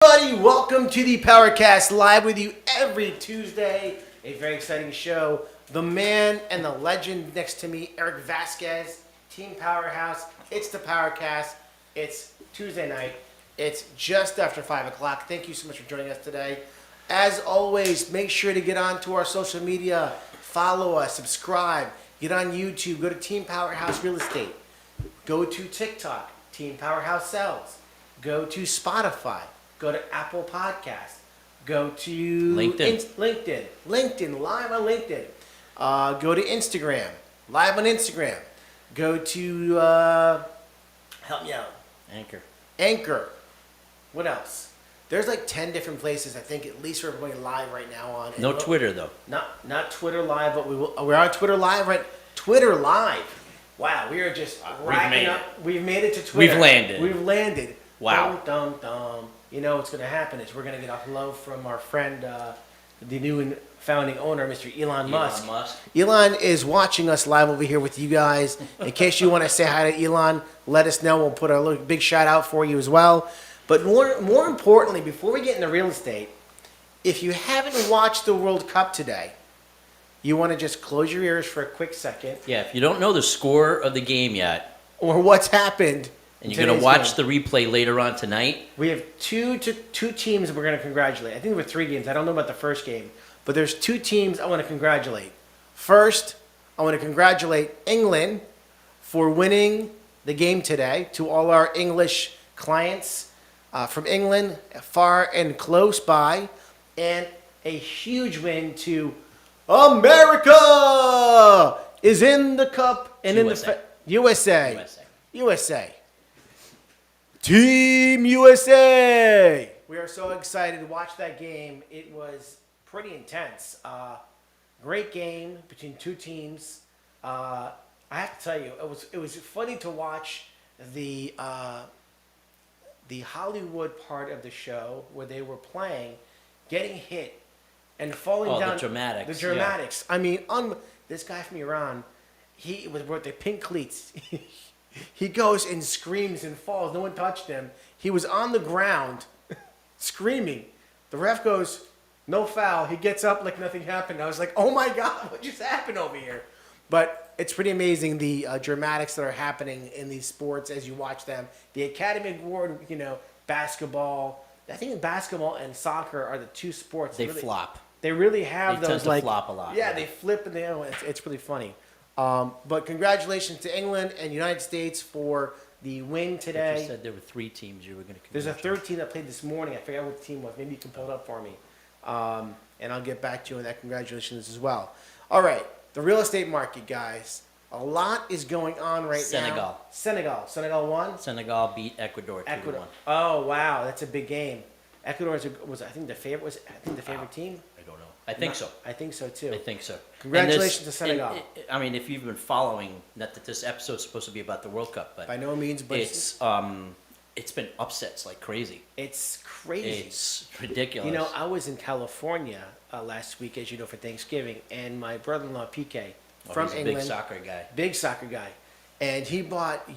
Everybody, welcome to the PowerCast, live with you every Tuesday. A very exciting show. The man and the legend next to me, Eric Vasquez, Team Powerhouse. It's the PowerCast. It's Tuesday night. It's just after 5 o'clock. Thank you so much for joining us today. As always, make sure to get on to our social media. Follow us, subscribe, get on YouTube, go to Team Powerhouse Real Estate. Go to TikTok, Team Powerhouse Sells. Go to Spotify. Go to Apple Podcasts. Go to LinkedIn, live on LinkedIn. Go to Instagram, live on Instagram. Go to, help me out. Anchor. What else? There's like 10 different places. I think at least we're going live right now on. No Twitter though. Not Twitter live, but we're on Twitter live, right? Twitter live. Wow, we are just racking up. We've made it to Twitter. We've landed. Wow. Dum. You know what's going to happen is we're going to get a hello from our friend, the new and founding owner, Mr. Elon Musk. Elon is watching us live over here with you guys. In case you want to say hi to Elon, let us know. We'll put a big shout out for you as well. But more importantly, before we get into real estate, if you haven't watched the World Cup today, you want to just close your ears for a quick second. Yeah, if you don't know the score of the game yet, or what's happened. And you're going to watch the replay later on tonight? We have two teams we're going to congratulate. I think there were 3 games. I don't know about the first game. But there's 2 teams I want to congratulate. First, I want to congratulate England for winning the game today. To all our English clients from England, far and close by. And a huge win to America is in the cup. And USA. Team USA! We are so excited to watch that game. It was pretty intense. Great game between 2 teams. I have to tell you, it was funny to watch the Hollywood part of the show where they were playing, getting hit, and falling down. The dramatics. The dramatics. Yeah. I mean, this guy from Iran, he was with the pink cleats. He goes and screams and falls. No one touched him. He was on the ground screaming. The ref goes, no foul. He gets up like nothing happened. I was like, oh my God, what just happened over here? But it's pretty amazing the dramatics that are happening in these sports as you watch them. The Academy Award, basketball. I think basketball and soccer are the 2 sports. They really flop. They really have they those tend to flop a lot. Yeah, they flip and it's really funny. But congratulations to England and United States for the win today. You said there were 3 teams you were going to There's a 3rd team that played this morning. I forgot what the team was. Maybe you can pull it up for me. And I'll get back to you on that. Congratulations as well. All right. The real estate market, guys. A lot is going on right now. Senegal won? Senegal beat Ecuador 2-1. Oh, wow. That's a big game. Ecuador was I think the favorite team? I don't know. I think so. I think so too. I think so. Congratulations to Senegal. I mean, if you've been following, not that this episode's supposed to be about the World Cup, but by no means, but it's been upsets like crazy. It's crazy. It's ridiculous. I was in California last week, as you know, for Thanksgiving, and my brother-in-law PK from England, big soccer guy, and he bought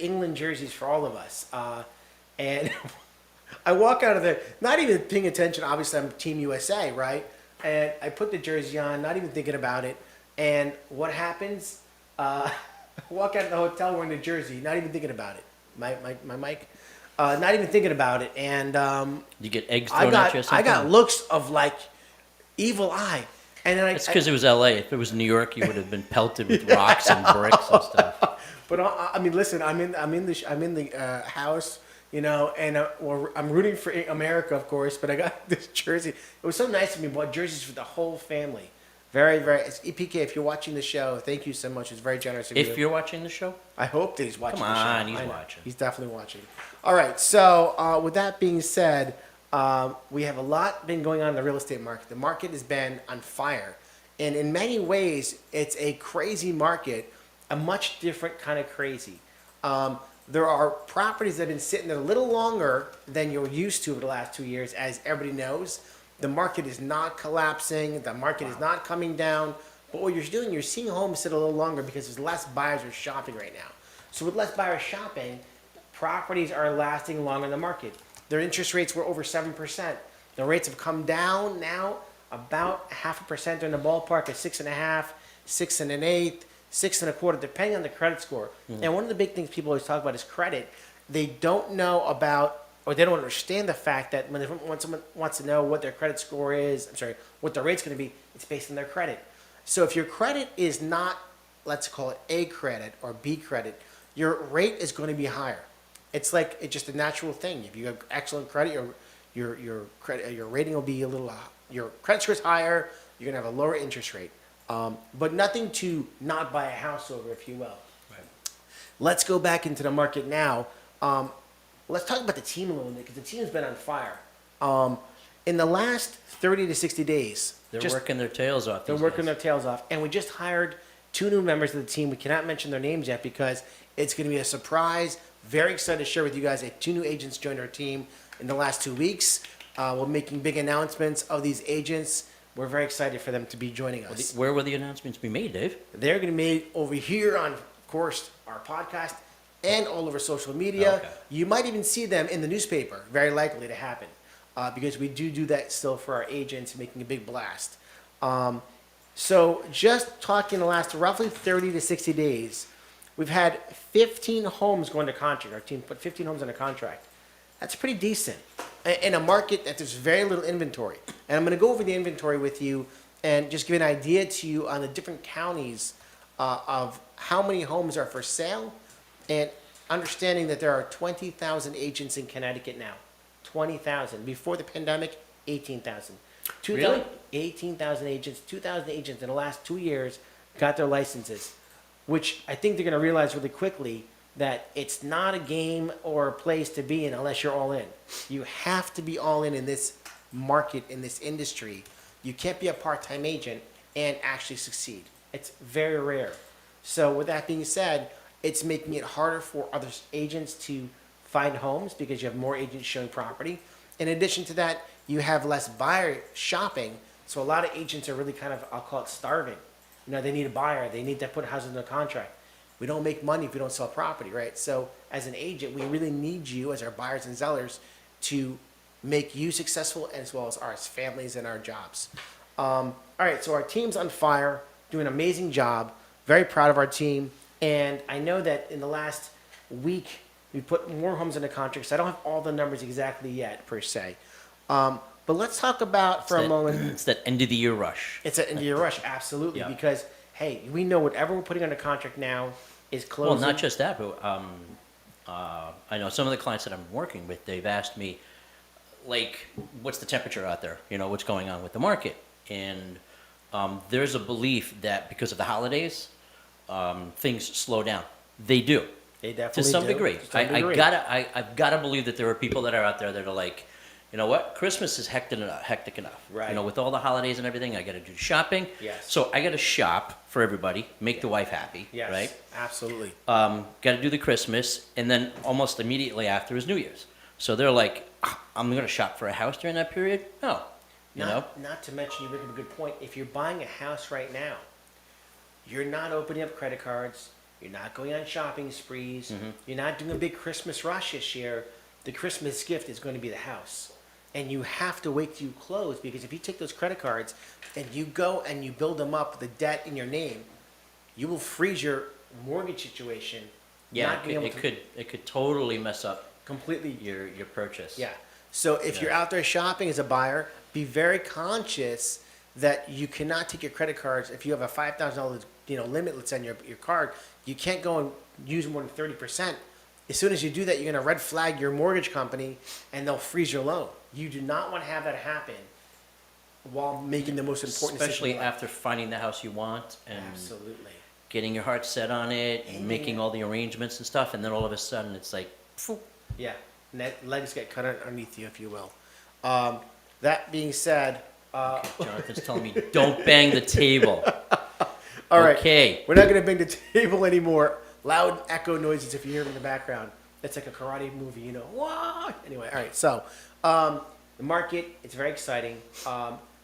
England jerseys for all of us, and. I walk out of there, not even paying attention. Obviously, I'm Team USA, right? And I put the jersey on, not even thinking about it. And what happens? I walk out of the hotel wearing the jersey, not even thinking about it. My mic, not even thinking about it. And you get eggs thrown at you or something? I got looks of like evil eye. And then it's because it was LA. If it was New York, you would have been pelted with rocks and bricks and stuff. But I mean, listen, I'm in the house. And I'm rooting for America, of course, but I got this jersey. It was so nice of me. Bought jerseys for the whole family. Very, very. PK, if you're watching the show, thank you so much. It's very generous of you. If you're watching the show? I hope that he's watching the show. Come on, he's watching. He's definitely watching. All right, so with that being said, we have a lot been going on in the real estate market. The market has been on fire. And in many ways, it's a crazy market, a much different kind of crazy. There are properties that have been sitting there a little longer than you're used to over the last 2 years, as everybody knows. The market is not collapsing. The market is not coming down. But what you're doing, you're seeing homes sit a little longer because there's less buyers are shopping right now. So with less buyers shopping, properties are lasting longer in the market. Their interest rates were over 7%. The rates have come down now about 0.5% in the ballpark at 6.5, 6 and an eighth, 6 and a quarter, depending on the credit score. And one of the big things people always talk about is credit. They don't know about, or they don't understand the fact that when someone wants to know what their credit score is, what their rate's going to be, it's based on their credit. So if your credit is not, let's call it A credit or B credit, your rate is going to be higher. It's just a natural thing. If you have excellent credit, your rating will be a little, your credit score is higher, you're going to have a lower interest rate. But nothing to not buy a house over, if you will. Right. Let's go back into the market now. Let's talk about the team a little bit, because the team's been on fire. In the last 30 to 60 days, They're working their tails off. they're working their tails off. And we just hired 2 new members of the team. We cannot mention their names yet because it's going to be a surprise. Very excited to share with you guys that 2 new agents joined our team in the last 2 weeks. We're making big announcements of these agents. We're very excited for them to be joining us. Where will the announcements be made, Dave? They're going to be made over here on, of course, our podcast and all over social media. Okay. You might even see them in the newspaper, very likely to happen, because we do that still for our agents, making a big blast. So just talking the last roughly 30 to 60 days, we've had 15 homes go into contract. Our team put 15 homes under contract. That's pretty decent in a market that there's very little inventory. And I'm going to go over the inventory with you and just give an idea to you on the different counties of how many homes are for sale, and understanding that there are 20,000 agents in Connecticut now. 20,000. Before the pandemic, 18,000. Really? 18,000 agents, 2,000 agents in the last 2 years got their licenses, which I think they're going to realize really quickly that it's not a game or a place to be in unless you're all in. You have to be all in this market, in this industry. You can't be a part-time agent and actually succeed. It's very rare. So with that being said, it's making it harder for other agents to find homes because you have more agents showing property. In addition to that, you have less buyer shopping. So a lot of agents are really kind of, I'll call it starving. They need a buyer. They need to put houses under contract. We don't make money if we don't sell property, right? So as an agent, we really need you as our buyers and sellers to make you successful, as well as our families and our jobs. All right, so our team's on fire, doing an amazing job. Very proud of our team. And I know that in the last week, we put more homes under contract. So I don't have all the numbers exactly yet, per se. But let's talk about, a moment. It's that end of the year rush. It's an end of year rush, absolutely. Yeah. Because, hey, we know whatever we're putting under contract now is closing. Well, not just that, but I know some of the clients that I'm working with, they've asked me, what's the temperature out there? What's going on with the market? And there's a belief that because of the holidays, things slow down. They do. They definitely to some do. degree. To some degree. I've gotta believe that there are people that are out there that are like, you know what? Christmas is hectic enough. Right. With all the holidays and everything, I got to do shopping. Yes. So I got to shop for everybody, make the wife happy. Yes, Right. absolutely. Got to do the Christmas, and then almost immediately after is New Year's. So they're like, I'm going to shop for a house during that period? No. Not to mention, you bring up a good point. If you're buying a house right now, you're not opening up credit cards. You're not going on shopping sprees. Mm-hmm. You're not doing a big Christmas rush this year. The Christmas gift is going to be the house. And you have to wait till you close, because if you take those credit cards and you go and you build them up, the debt in your name, you will freeze your mortgage situation. Yeah, not being able to it could totally mess up completely your purchase. Yeah. So if you're out there shopping as a buyer, be very conscious that you cannot take your credit cards. If you have a $5,000 limit, let's say, on your card, you can't go and use more than 30%. As soon as you do that, you're going to red flag your mortgage company and they'll freeze your loan. You do not want to have that happen while making the most important decision. Especially after finding the house you want and Absolutely. getting your heart set on it and making all the arrangements and stuff, and then all of a sudden it's like, phew. Yeah, legs get cut underneath you, if you will. That being said, Jonathan's telling me, don't bang the table. all right, Okay. we're not going to bang the table anymore. Loud echo noises if you hear them in the background. It's like a karate movie, Wah! Anyway, all right. So the market, it's very exciting.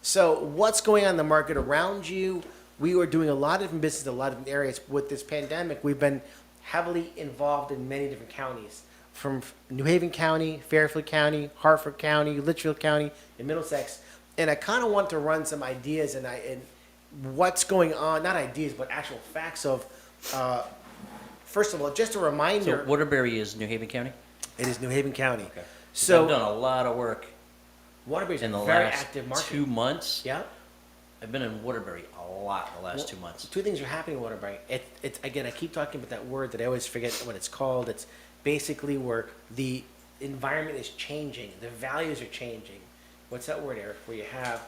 So what's going on in the market around you? We are doing a lot of different business in a lot of different areas. With this pandemic, we've been heavily involved in many different counties. from New Haven County, Fairfield County, Hartford County, Litchfield County, and Middlesex. And I kind of want to run some ideas and what's going on, not ideas, but actual facts of, first of all, just a So reminder, Waterbury is New Haven County? it is New Haven County. Okay. So I've done a lot of work Waterbury's in the a very last active market. 2 months. Yeah. I've been in Waterbury a lot the last 2 months. Two things are happening in Waterbury. It's again, I keep talking about that word that I always forget what it's called. It's basically where the environment is changing, the values are changing. What's that word, Eric? Where you have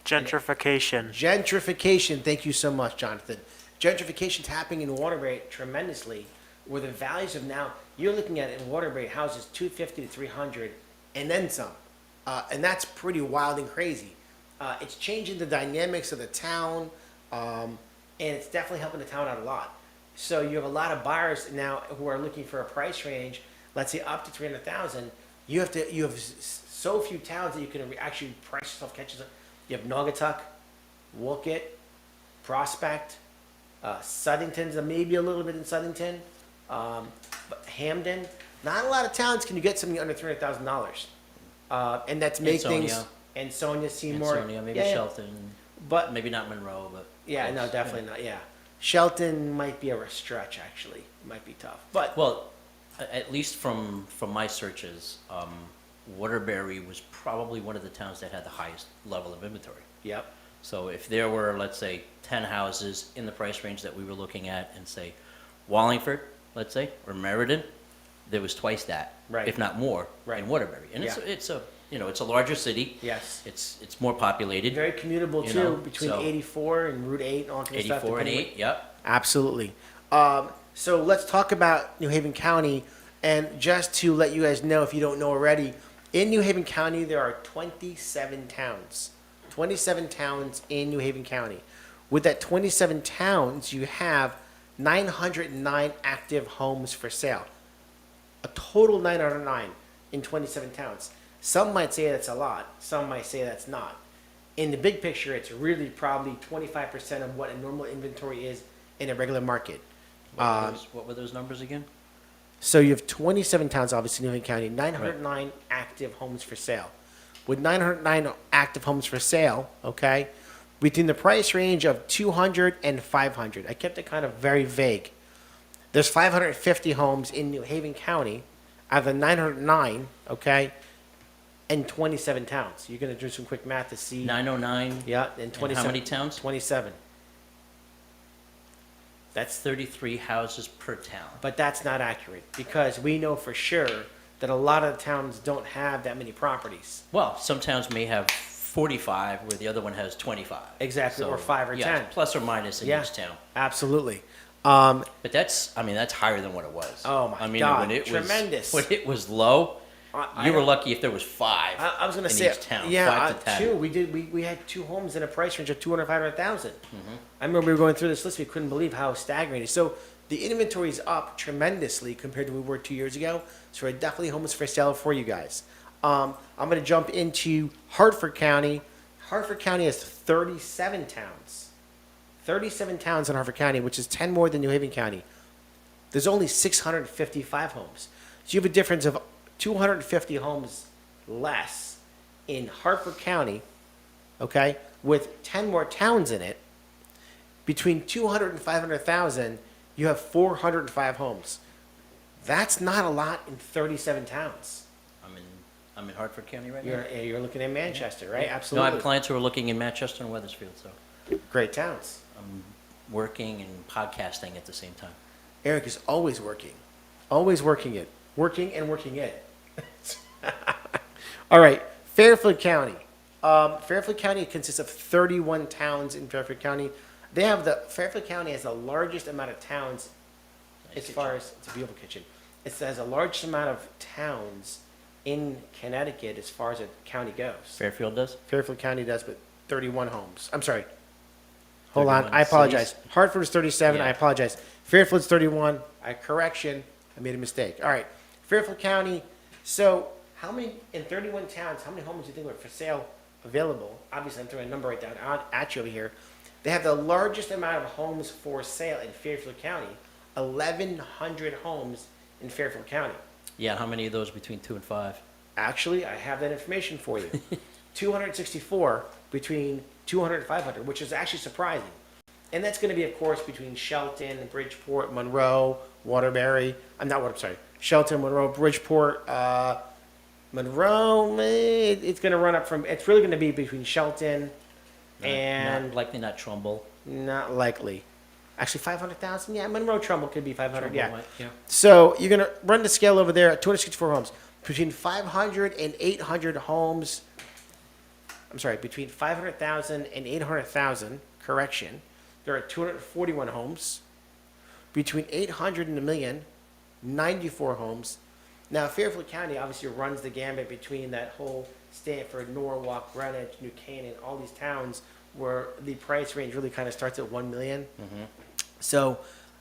Gentrification. gentrification. Thank you so much, Jonathan. Gentrification's happening in Waterbury tremendously, where the values of now you're looking at in Waterbury houses 250 to 300, and then some, and that's pretty wild and crazy. It's changing the dynamics of the town, and it's definitely helping the town out a lot. So you have a lot of buyers now who are looking for a price range, let's say up to 300,000. You have so few towns that you can actually price yourself catches. You have Naugatuck, Woolkit, Prospect, Suddington's maybe a little bit in Suddington, but Hamden. Not a lot of towns can you get something under $300,000, and that's make things. Ansonia. Ansonia, Seymour, Ansonia, maybe yeah, Shelton, but maybe not Monroe, but yeah, no, close. definitely not. Yeah, Shelton might be a stretch actually. It might be tough, but Well, at least from my searches, Waterbury was probably one of the towns that had the highest level of inventory. yep, So if there were, let's say, 10 houses in the price range that we were looking at, and say Wallingford, let's say, or Meriden, there was twice that, Right. if not more, Right. in Waterbury. And Yeah. it's a it's a larger city. yes. It's more populated. Very commutable You too, know, between so- 84 and Route 8 and all kinds of stuff. 84 and depending 8. Yep. Absolutely. So let's talk about New Haven County. And just to let you guys know, if you don't know already, in New Haven County, there are 27 towns. 27 towns in New Haven County. With that 27 towns, you have 909 active homes for sale. A total 909 in 27 towns. Some might say that's a lot. Some might say that's not. In the big picture, it's really probably 25% of what a normal inventory is in a regular market. What were those numbers again? So you have 27 towns, obviously, in New Haven County, 909 active homes for sale. With 909 active homes for sale, okay, between the price range of 200 and 500, I kept it kind of very vague. There's 550 homes in New Haven County out of the 909, okay, and 27 towns. You're going to do some quick math to see. 909. Yeah, and 27. And how many towns? 27. That's 33 houses per town. But that's not accurate because we know for sure that a lot of towns don't have that many properties. Well, some towns may have 45, where the other one has 25. Exactly, or 5 or yeah, 10. plus or minus in Yeah. each town. Absolutely. But that's higher than what it was. Oh, my I mean, God, when it tremendous. Was, when it was low, you were lucky if there was 5. I was going to in say, each town, yeah, 5 to 10. 2. We had 2 homes in a price range of 200, 500,000. I remember we were going through this list. We couldn't believe how staggering it is. So the inventory is up tremendously compared to where we were 2 years ago. So we're definitely homes for sale for you guys. I'm going to jump into Hartford County. Hartford County has 37 towns. 37 towns in Hartford County, which is 10 more than New Haven County. There's only 655 homes. So you have a difference of 250 homes less in Hartford County, okay, with 10 more towns in it. Between 200 and 500,000, you have 405 homes. That's not a lot in 37 towns. I'm in Hartford County right now. You're looking at Manchester, right? No, I Absolutely. have clients who are looking in Manchester and Wethersfield, so Great towns. I'm working and podcasting at the same time. Eric is always working it, working and working it. All right, Fairfield County. Fairfield County consists of 31 towns in Fairfield County. Fairfield County has the largest amount of towns as far as, it's a beautiful kitchen. It has the largest amount of towns in Connecticut as far as a county goes. Fairfield does? Fairfield County does, but 31 homes. I'm sorry. Hold on, 31 I apologize. cities? Hartford is 37, Yeah. I apologize. Fairfield's 31, correction, I made a mistake. All right, Fairfield County, so how many, in 31 towns, how many homes do you think were for sale available? Obviously, I'm throwing a number right down at you over here. They have the largest amount of homes for sale in Fairfield County, 1,100 homes in Fairfield County. Yeah, how many of those between 2 and 5? Actually, I have that information for you. 264 between 200 and 500, which is actually surprising. And that's going to be, of course, between Shelton, Bridgeport, Monroe, Waterbury. I'm not what. Sorry, Shelton, Monroe, Bridgeport, Monroe. It's going to run up from. It's really going to be between Shelton and Likely not Trumbull. not likely. Actually, 500,000. Yeah, Monroe Trumbull could be 500. Yeah. Trumbull might, yeah. So you're going to run the scale over there at 264 homes. Between 500 and 800 homes. I'm sorry, between 500,000 and 800,000. Correction. There are 241 homes. Between 800 and a million, 94 homes. Now, Fairfield County obviously runs the gambit between that whole Stanford, Norwalk, Greenwich, New Canaan, all these towns where the price range really kind of starts at 1 million. Mm-hmm. So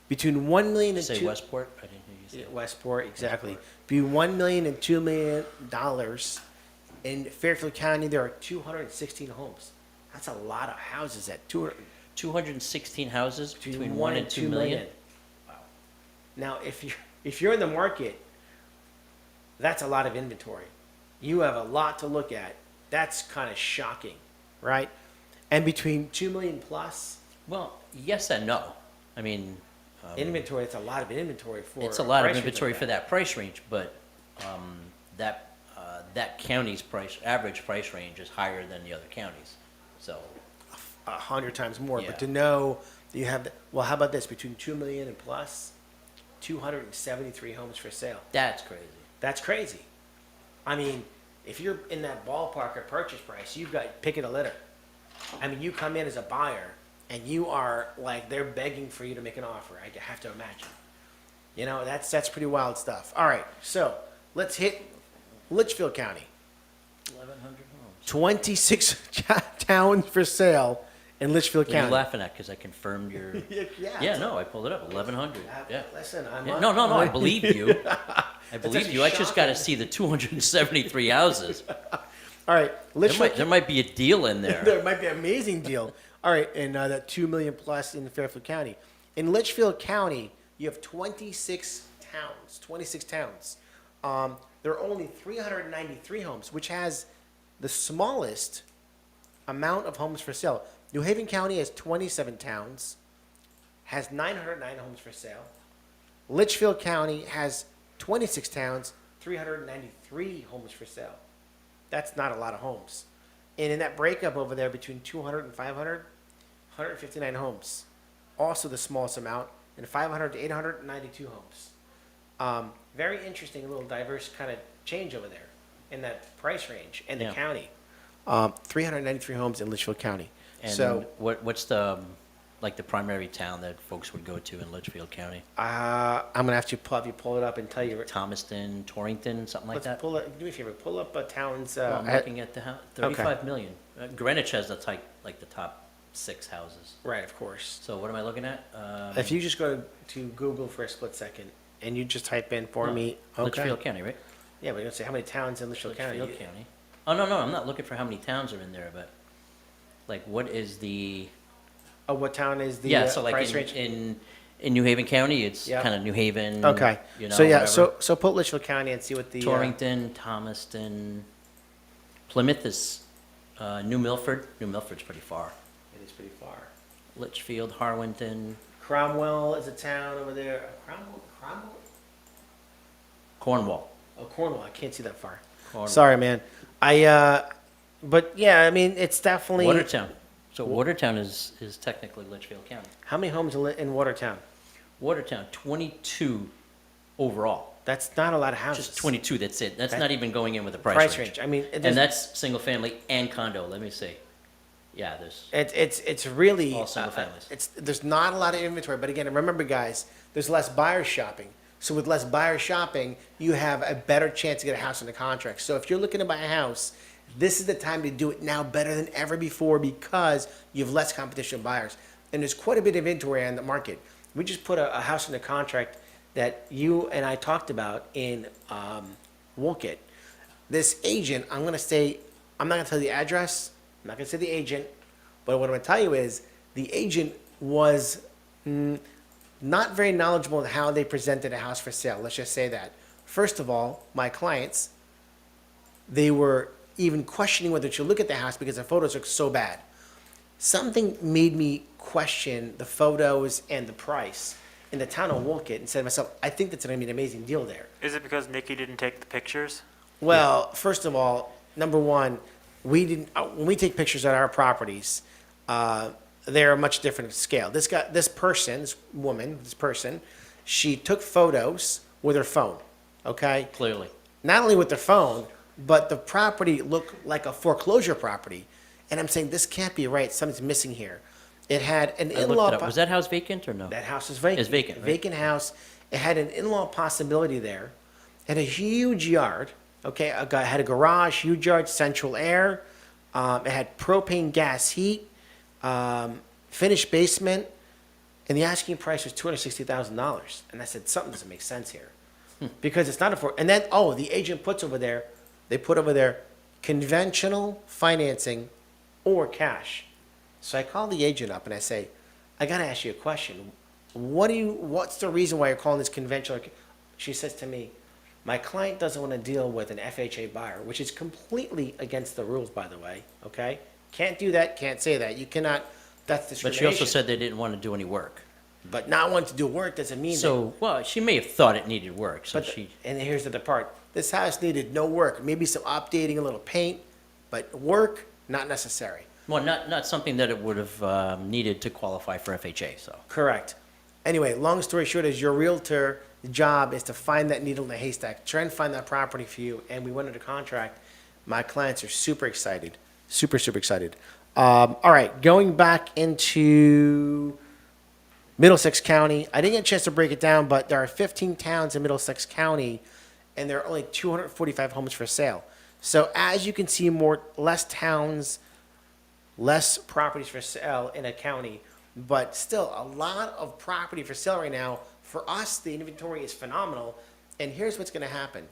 between 1 million and Say 2 Westport? I didn't hear you Yeah, say Westport, exactly. Westport. Between 1 million and $2 million. In Fairfield County, there are 216 homes. That's a lot of houses at 200. 216 houses between 1 and 2 million? Wow. Now, if you're in the market, that's a lot of inventory. You have a lot to look at. That's kind of shocking, right? And between 2 million plus Well, yes and no. I mean, inventory, it's a lot of inventory for. it's a lot of price range inventory like for that price range, but that county's average price range is higher than the other counties. So 100 times more. Yeah. But to know that you have, well, how about this? Between 2 million and plus, 273 homes for sale. that's crazy. That's crazy. I mean, if you're in that ballpark of purchase price, you've got pick it a litter. I mean, you come in as a buyer and you are like, they're begging for you to make an offer. I have to imagine. You know, that's pretty wild stuff. All right, so let's hit Litchfield County. 1,100 homes. 26 towns for sale in Litchfield What are you County. laughing at? Because I confirmed your. Yeah, no, I pulled it up. 1,100. Yeah. Listen, I'm Yeah, up. no, I believe you. I believe actually you. I just got to shocking. see the 273 houses. All right, Litchfield. There might be a deal in there. There might be an amazing deal. All right, and that 2 million plus in Fairfield County. In Litchfield County, you have 26 towns. 26 towns. There are only 393 homes, which has the smallest amount of homes for sale. New Haven County has 27 towns, has 909 homes for sale. Litchfield County has 26 towns, 393 homes for sale. That's not a lot of homes. And in that breakup over there between 200 and 500, 159 homes. Also the smallest amount, and 500 to 892 homes. Very interesting, little diverse kind of change over there in that price range and the Yeah. county. 393 homes in Litchfield County. And So what's the the primary town that folks would go to in Litchfield County? I'm gonna have to have you pull it up and tell you. Thomaston, Torrington, something like Let's that. pull it. Do me a favor. Pull up towns. Well, I'm looking at the 35 million. Greenwich has the top 6 houses. Right, of course. So what am I looking at? If you just go to Google for a split second and you just type in for me. Okay. Litchfield County, right? Yeah, we're gonna say how many towns in Litchfield County. Litchfield County. Oh no, I'm not looking for how many towns are in there, but like what is the Oh, what town is the so like price range? in New Haven County, it's Yeah. kind of New Haven. Okay. You know, So yeah, whatever. so put Litchfield County and see what the Torrington, Thomaston, Plymouth is New Milford. New Milford's pretty far. It is pretty far. Litchfield, Harwinton, Cromwell is a town over there. Cromwell? Cornwall. Oh, Cornwall. I can't see that far. Cornwall. Sorry, man. But yeah, I mean, it's definitely. Watertown. So Watertown is technically Litchfield County. How many homes in Watertown? Watertown, 22 overall. That's not a lot of houses. Just 22, that's it. That's That- not even going in with the price, Price range. range. I mean, And that's single family and condo, let me see. Yeah, there's, it's really All single families. There's not a lot of inventory, but again, remember, guys, there's less buyers shopping. So with less buyers shopping, you have a better chance to get a house under contract. So if you're looking to buy a house, this is the time to do it now better than ever before because you have less competition of buyers. And there's quite a bit of inventory on the market. We just put a house under contract that you and I talked about in Woolkit. This agent, I'm going to say, I'm not going to tell you the address. I'm not going to say the agent. But what I'm going to tell you is the agent was not very knowledgeable in how they presented a house for sale. Let's just say that. First of all, my clients, they were even questioning whether to look at the house because the photos look so bad. Something made me question the photos and the price in the town of Wolcott and said to myself, I think that's going to be an amazing deal there. Is it because Nikki didn't take the pictures? Well, first of all, number one, we didn't. When we take pictures at our properties, they're a much different scale. This person, she took photos with her phone. Okay, Clearly. not only with their phone, but the property looked like a foreclosure property, and I'm saying this can't be right. Something's missing here. It had an I looked in-law. it up. Was that house vacant or no? That house is vacant. It's vacant, right? Vacant house. It had an in-law possibility there. It had a huge yard. Okay, it had a garage, huge yard, central air. It had propane gas heat, finished basement, and the asking price was $260,000. And I said something doesn't make sense here, because it's not a. And then the agent puts over there. They put over there conventional financing or cash. So I call the agent up and I say, I got to ask you a question. What's the reason why you're calling this conventional? She says to me, my client doesn't want to deal with an FHA buyer, which is completely against the rules, by the way. Okay? Can't do that, can't say that. You cannot, that's But discrimination. she also said they didn't want to do any work. But not wanting to do work doesn't mean that. So, well, she may have thought it needed work, so But she, and here's the other part. This house needed no work, maybe some updating, a little paint, but work, not necessary. well, not something that it would have needed to qualify for FHA, so. Correct. Anyway, long story short is your realtor job is to find that needle in the haystack, try and find that property for you, and we went into contract. My clients are super excited, super excited. All right, going back into Middlesex County, I didn't get a chance to break it down, but there are 15 towns in Middlesex County, and there are only 245 homes for sale. So as you can see, less towns, less properties for sale in a county, but still a lot of property for sale right now. For us, the inventory is phenomenal, and here's what's going to happen.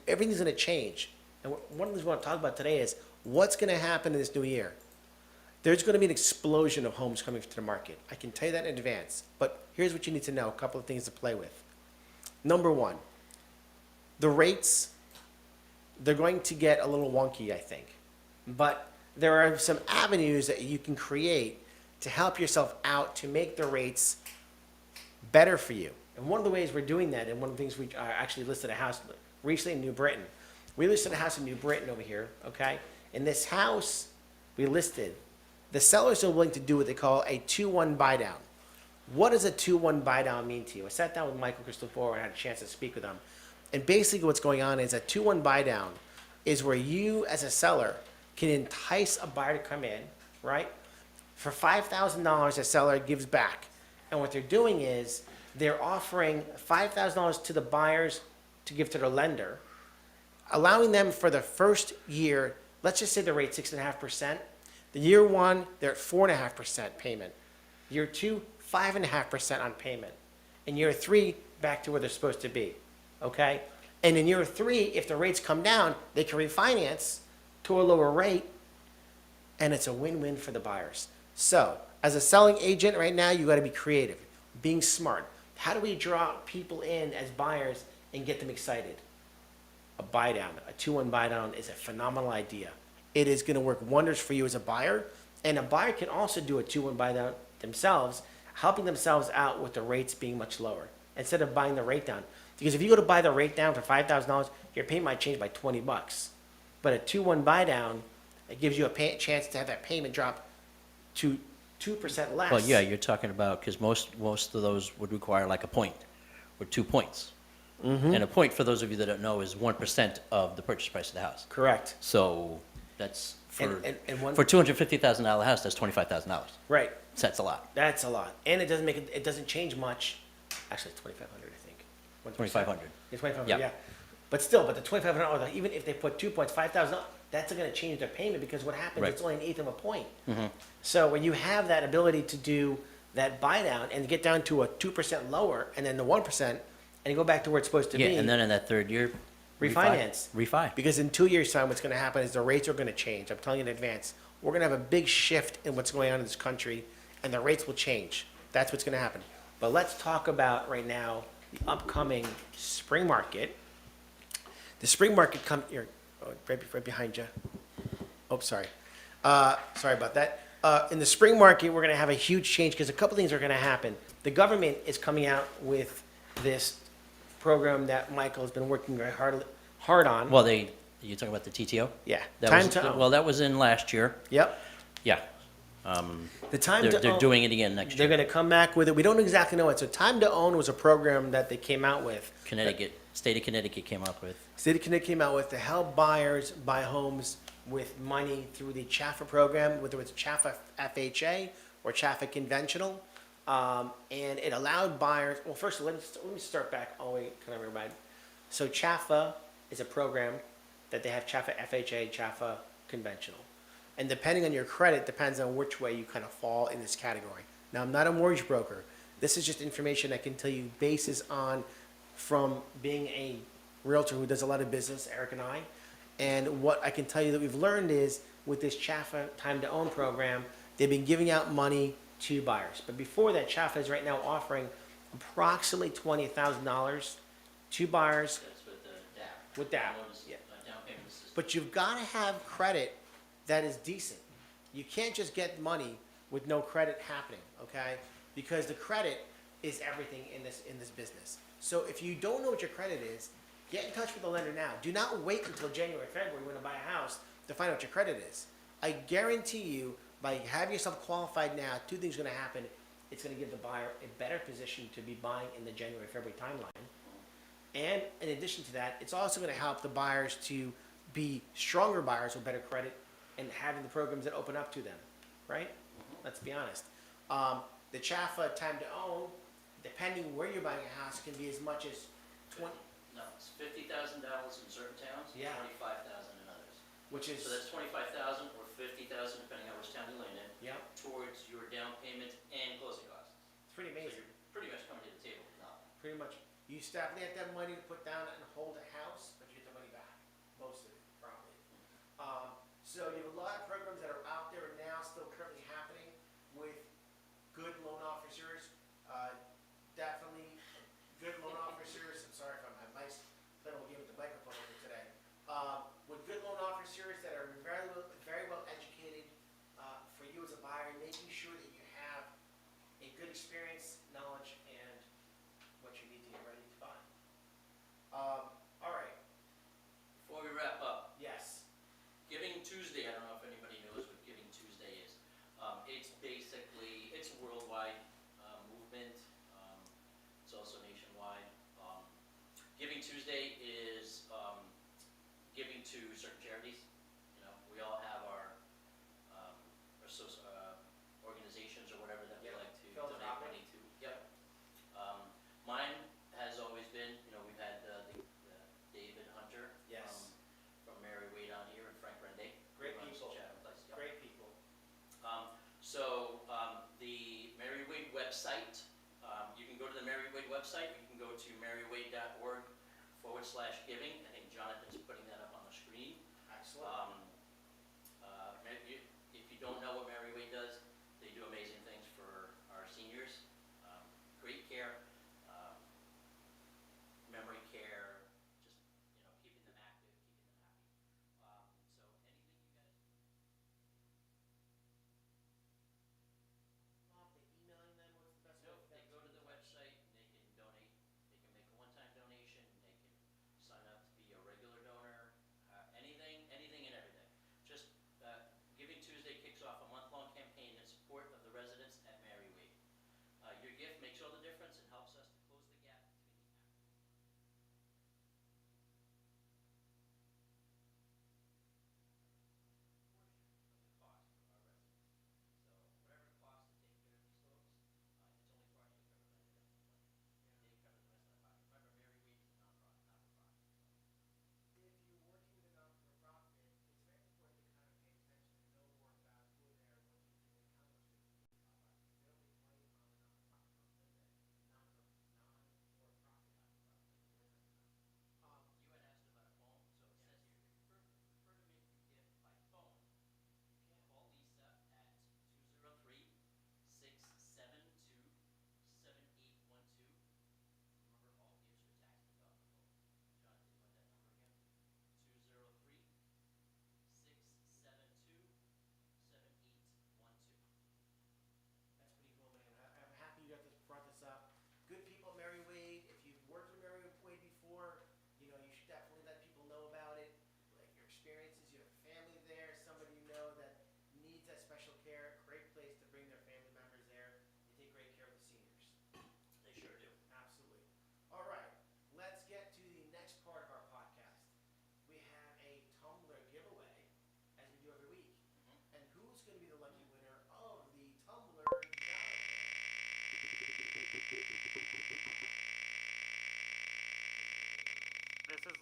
Everything's going to change. And one of the things we want to talk about today is what's going to happen in this new year. There's going to be an explosion of homes coming to the market. I can tell you that in advance, but here's what you need to know, a couple of things to play with. Number one, the rates, they're going to get a little wonky, I think. But there are some avenues that you can create to help yourself out to make the rates better for you. And one of the ways we're doing that, and one of the things we actually listed a house recently in New Britain. We listed a house in New Britain over here, okay? In this house we listed, the sellers are willing to do what they call a 2-1 buy down. What does a 2-1 buy down mean to you? I sat down with Michael Cristoforo and had a chance to speak with him. And basically what's going on is a 2-1 buy down is where you as a seller can entice a buyer to come in, right? For $5,000, a seller gives back. And what they're doing is they're offering $5,000 to the buyers to give to their lender, allowing them for the first year, let's just say the rate 6.5%. The year one, they're at 4.5% payment. Year two, 5.5% on payment. In year three, back to where they're supposed to be, okay? And in year three, if the rates come down, they can refinance to a lower rate, and it's a win-win for the buyers. So, as a selling agent right now, you got to be creative, being smart. How do we draw people in as buyers and get them excited? A buy down, a 2-1 buy down is a phenomenal idea. It is going to work wonders for you as a buyer, and a buyer can also do a 2-1 buy down themselves, helping themselves out with the rates being much lower instead of buying the rate down. Because if you go to buy the rate down for $5,000, your payment might change by $20. But a 2-1 buy down, it gives you a chance to have that payment drop to 2% less. Well, yeah, you're talking about, because most of those would require like a point or 2 points. Mm-hmm. And a point, for those of you that don't know, is 1% of the purchase price of the house. Correct. So that's for And for $250,000 house, that's $25,000. right. So that's a lot. That's a lot, and it doesn't make it doesn't change much. Actually, it's 2,500, I think. 1%. 2,500. Yeah, 2,500. Yeah. Yeah. But still, the 2,500, even if they put 2 points, 5,000, that's going to change their payment because what happens? Right. It's only an eighth of a point. Mm-hmm. So when you have that ability to do that buy down and get down to a 2% lower, and then the 1%, and you go back to where it's supposed to Yeah, be. and then in that third year, Refinance. Refi. Because in 2 years' time, what's going to happen is the rates are going to change. I'm telling you in advance. We're going to have a big shift in what's going on in this country, and the rates will change. That's what's going to happen. But let's talk about right now the upcoming spring market. The spring market come here, right behind you. Oh, sorry. Sorry about that. In the spring market, we're going to have a huge change because a couple things are going to happen. The government is coming out with this program that Michael has been working very hard on. Well, you talking about the TTO? Yeah. That Time was, to own. well, that was in last year. Yep. Yeah. The time to They're own. doing it again next They're year. going to come back with it. We don't exactly know it. So Time to Own was a program that they came out with. State of Connecticut came up with. State of Connecticut came out with to help buyers buy homes with money through the CHAFA program, whether it's CHAFA FHA or CHAFA conventional. And it allowed buyers, well, first let me start back all the way, kind of remind. So CHAFA is a program that they have CHAFA FHA, CHAFA conventional. And depending on your credit, depends on which way you kind of fall in this category. Now, I'm not a mortgage broker. This is just information I can tell you basis on from being a realtor who does a lot of business, Eric and I. And what I can tell you that we've learned is with this CHAFA Time to Own program, they've been giving out money to buyers. But before that, CHAFA is right now offering approximately $20,000 to buyers That's with the DAP. with that. Yeah. Down payment assistance. But you've got to have credit that is decent. You can't just get money with no credit happening, okay? Because the credit is everything in this business. So if you don't know what your credit is, get in touch with the lender now. Do not wait until January, February when you buy a house to find out what your credit is. I guarantee you, by having yourself qualified now, two things are going to happen. It's going to give the buyer a better position to be buying in the January, February timeline. And in addition to that, it's also going to help the buyers to be stronger buyers with better credit and having the programs that open up to them, right? Let's be honest. The CHAFA Time to Own, depending where you're buying a house, can be as much as 20, No, it's $50,000 in certain towns, Yeah. 25,000 in others. which is, So that's 25,000 or 50,000, depending on which town you land in, yeah, towards your down payment and closing costs. it's pretty So amazing. you're pretty much coming to the table for nothing. Pretty much, you stop and that money to put down and hold a house, but you get the money back, most of it, probably. So you have a lot of programs that are out there now, still currently happening with good loan officers. Definitely good loan officers. I'm sorry if my mic's playing a little game with the microphone over today. With good loan officers that are very well educated for you as a buyer, making sure that you have a good experience, knowledge, and what you need to get ready to buy. All right. Before we wrap up, Yes. Giving Tuesday, I don't know if anybody knows what Giving Tuesday is. It's a worldwide movement. It's also nationwide. Giving Tuesday is giving to certain charities. You know, we all have our organizations or whatever that we Yep. like to donate Philanthropic. money to. Yep. Mine has always been, you know, we've had the David Hunter Yes. from Mary Way down here and Frank Rende. Great who runs the people. Chatham Place. Yep. Great people. The Mary Wade website, you can go to the Mary Wade website, you can go to marywade.org/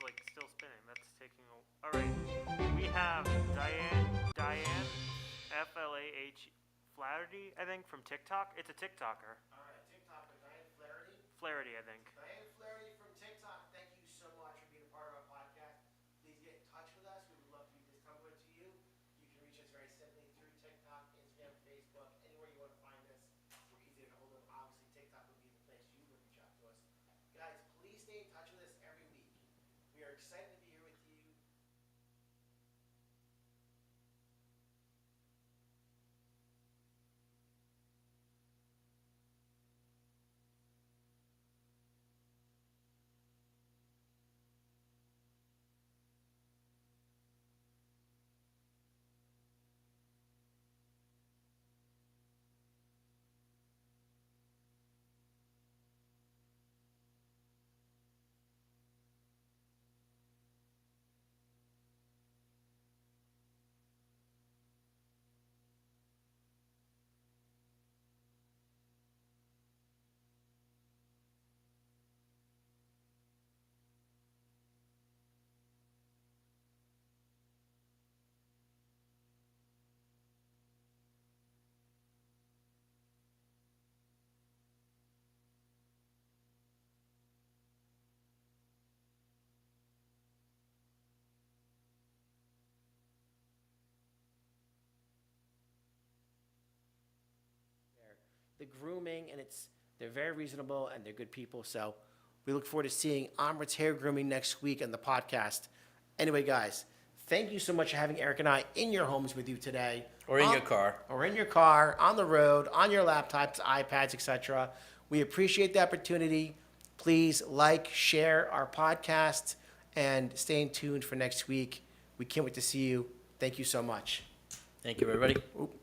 like still spinning. That's taking a... All right. We have Diane, Flah Flaherty, I think, from TikTok. It's a TikToker. All right, TikToker Diane Flaherty. Flaherty, I think. Diane Flaherty from TikTok, thank you so much for being a part of our podcast. Please get in touch with us. We would love to be this tumbler to you. You can reach us very simply through TikTok, Instagram, Facebook, anywhere you want to find us. We're easy to hold of. Obviously, TikTok would be the place you would reach out to us. Guys, please stay in touch with us every week. We are excited to be here with you. The grooming, and they're very reasonable and they're good people. So we look forward to seeing Amrit's hair grooming next week on the podcast. Anyway, guys, thank you so much for having Eric and I in your homes with you today. Or in your car. Or in your car, on the road, on your laptops, iPads, etc. We appreciate the opportunity. Please like, share our podcast, and stay tuned for next week. We can't wait to see you. Thank you so much. Thank you, everybody. Oop.